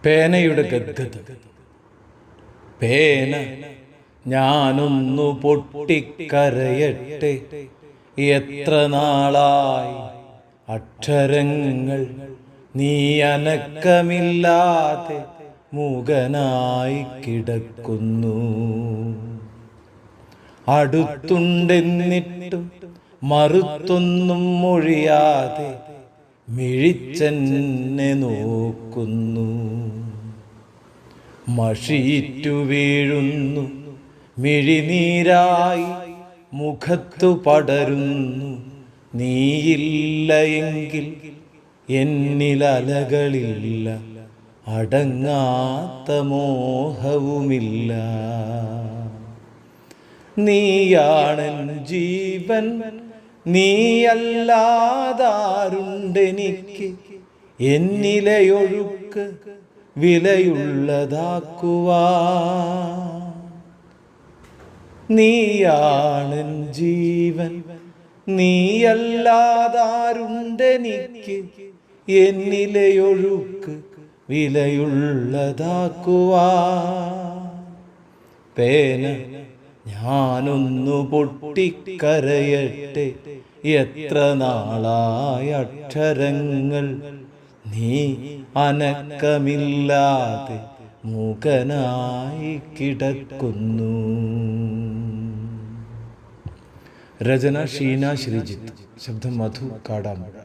പേനയുടെ ഗദ്ഗത. പേന ഞാനൊന്നു പൊട്ടിക്കരയട്ടെ, എത്ര നാളായി അക്ഷരങ്ങൾ നീ അനക്കമില്ലാതെ മൂകനായി കിടക്കുന്നു. അടുത്തുണ്ടെന്നിട്ടും മറുത്തൊന്നും മൊഴിയാതെ മിഴിച്ചെന്നെ നോക്കുന്നു. മഷിയിട്ടു വീഴുന്നു മിഴിനീരായി മുഖത്തു പടരുന്നു. നീയില്ല എങ്കിൽ എന്നിലലകളില്ല, അടങ്ങാത്ത മോഹവുമില്ല. നീയാണെൻ ജീവൻ, നീയല്ലാതാരുണ്ടെനിക്ക് എന്നിലെയൊഴുക്ക് വിലയുള്ളതാക്കുവാൻ. നീയാണെൻ ജീവൻ, നീയല്ലാതാരുണ്ടെനിക്ക് എന്നിലെയൊഴുക്ക് വിലയുള്ളതാക്കുവാൻ. പേന ഞാനൊന്നു പൊട്ടിക്കരയട്ടെ, എത്ര നാളായ അക്ഷരങ്ങൾ നീ അനക്കമില്ലാതെ മൂകനായി കിടക്കുന്നു. രചന ഷീന ശ്രീജിത്ത്, ശബ്ദം മധു കാടാമ്പുഴ.